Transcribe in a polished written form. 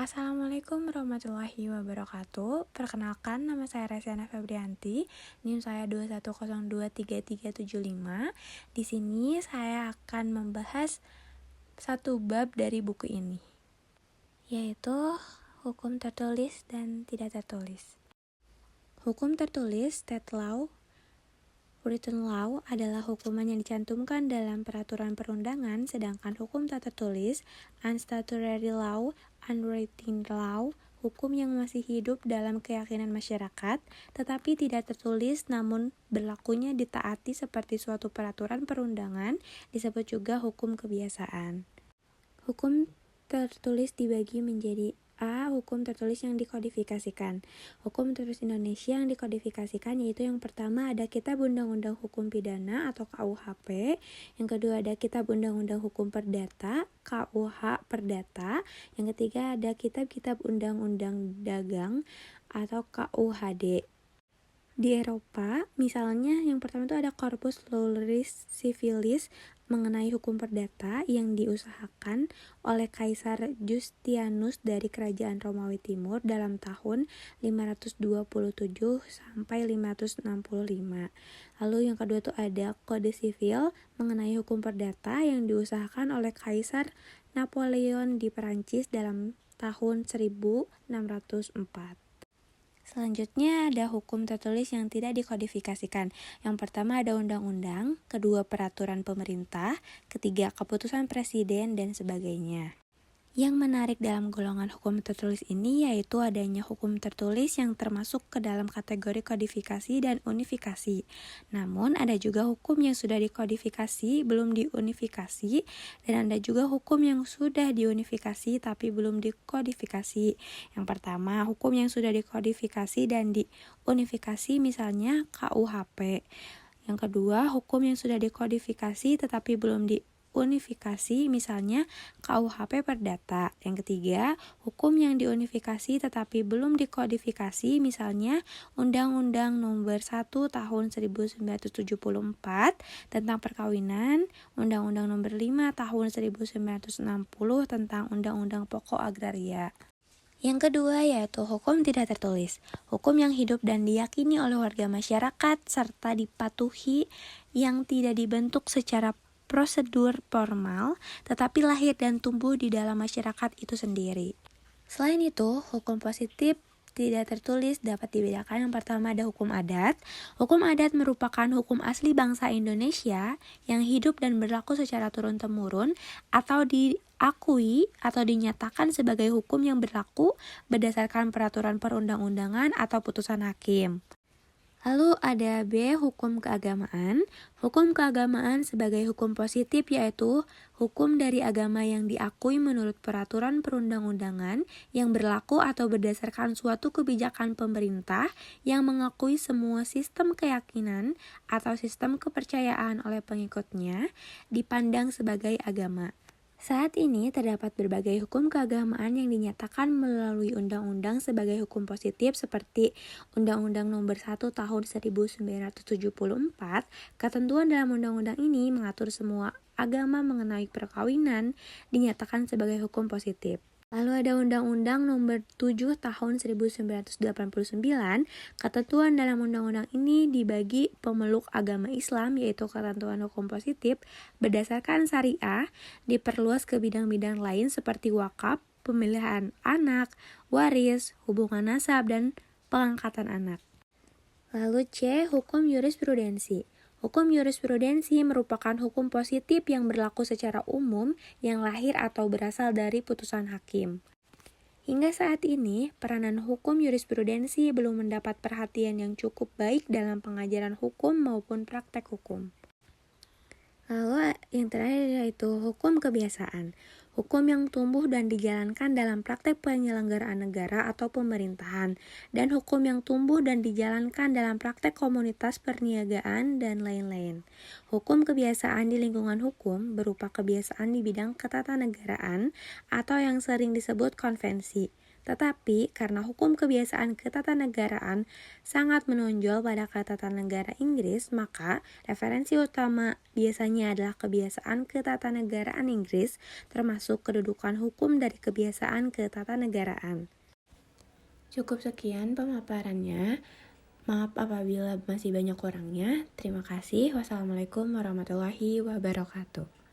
Assalamualaikum warahmatullahi wabarakatuh. Perkenalkan, nama saya Resyana Febrianti. NIM saya 21023375. Di sini saya akan membahas satu bab dari buku ini, yaitu hukum tertulis dan tidak tertulis. Hukum tertulis, state law, written law adalah hukuman yang dicantumkan dalam peraturan perundangan, sedangkan hukum tak tertulis, unstatutory law, unwritten law, hukum yang masih hidup dalam keyakinan masyarakat, tetapi tidak tertulis namun berlakunya ditaati seperti suatu peraturan perundangan, disebut juga hukum kebiasaan. Hukum tertulis dibagi menjadi A. Hukum tertulis yang dikodifikasikan. Hukum tertulis Indonesia yang dikodifikasikan yaitu yang pertama ada Kitab Undang-Undang Hukum Pidana atau KUHP, yang kedua ada Kitab Undang-Undang Hukum Perdata, KUH Perdata, yang ketiga ada Kitab-Kitab Undang-Undang Dagang atau KUHD. Di Eropa, misalnya yang pertama itu ada Corpus Iuris Civilis mengenai hukum perdata yang diusahakan oleh Kaisar Justianus dari Kerajaan Romawi Timur dalam tahun 527 sampai 565. Lalu yang kedua itu ada Kode Sivil mengenai hukum perdata yang diusahakan oleh Kaisar Napoleon di Perancis dalam tahun 1604. Selanjutnya ada hukum tertulis yang tidak dikodifikasikan. Yang pertama ada undang-undang, kedua peraturan pemerintah, ketiga keputusan presiden, dan sebagainya. Yang menarik dalam golongan hukum tertulis ini yaitu adanya hukum tertulis yang termasuk ke dalam kategori kodifikasi dan unifikasi. Namun ada juga hukum yang sudah dikodifikasi belum diunifikasi, dan ada juga hukum yang sudah diunifikasi tapi belum dikodifikasi. Yang pertama, hukum yang sudah dikodifikasi dan diunifikasi misalnya KUHP. Yang kedua, hukum yang sudah dikodifikasi tetapi belum diunifikasi misalnya KUHP Perdata. Yang ketiga, hukum yang diunifikasi tetapi belum dikodifikasi misalnya Undang-Undang Nomor 1 Tahun 1974 tentang perkawinan, Undang-Undang Nomor 5 Tahun 1960 tentang Undang-Undang Pokok Agraria. Yang kedua yaitu hukum tidak tertulis, hukum yang hidup dan diyakini oleh warga masyarakat serta dipatuhi, yang tidak dibentuk secara prosedur formal tetapi lahir dan tumbuh di dalam masyarakat itu sendiri. Selain itu, hukum positif tidak tertulis dapat dibedakan. Yang pertama ada hukum adat. Hukum adat merupakan hukum asli bangsa Indonesia yang hidup dan berlaku secara turun-temurun atau diakui atau dinyatakan sebagai hukum yang berlaku berdasarkan peraturan perundang-undangan atau putusan hakim. Lalu ada B, hukum keagamaan. Hukum keagamaan sebagai hukum positif yaitu hukum dari agama yang diakui menurut peraturan perundang-undangan yang berlaku atau berdasarkan suatu kebijakan pemerintah yang mengakui semua sistem keyakinan atau sistem kepercayaan oleh pengikutnya dipandang sebagai agama. Saat ini terdapat berbagai hukum keagamaan yang dinyatakan melalui undang-undang sebagai hukum positif seperti Undang-Undang Nomor 1 Tahun 1974. Ketentuan dalam undang-undang ini mengatur semua agama mengenai perkawinan dinyatakan sebagai hukum positif. Lalu ada Undang-Undang Nomor 7 Tahun 1989. Ketentuan dalam undang-undang ini dibagi pemeluk agama Islam yaitu ketentuan hukum positif berdasarkan syariah diperluas ke bidang-bidang lain seperti wakaf, pemilihan anak, waris, hubungan nasab, dan pengangkatan anak. Lalu C, hukum jurisprudensi. Hukum jurisprudensi merupakan hukum positif yang berlaku secara umum yang lahir atau berasal dari putusan hakim. Hingga saat ini, peranan hukum jurisprudensi belum mendapat perhatian yang cukup baik dalam pengajaran hukum maupun praktek hukum. Lalu yang terakhir yaitu hukum kebiasaan. Hukum yang tumbuh dan dijalankan dalam praktek penyelenggaraan negara atau pemerintahan, dan hukum yang tumbuh dan dijalankan dalam praktek komunitas perniagaan, dan lain-lain. Hukum kebiasaan di lingkungan hukum berupa kebiasaan di bidang ketatanegaraan atau yang sering disebut konvensi. Tetapi karena hukum kebiasaan ketatanegaraan sangat menonjol pada ketatanegaraan Inggris, maka referensi utama biasanya adalah kebiasaan ketatanegaraan Inggris, termasuk kedudukan hukum dari kebiasaan ketatanegaraan. Cukup sekian pemaparannya. Maaf apabila masih banyak kurangnya. Terima kasih. Wassalamualaikum warahmatullahi wabarakatuh.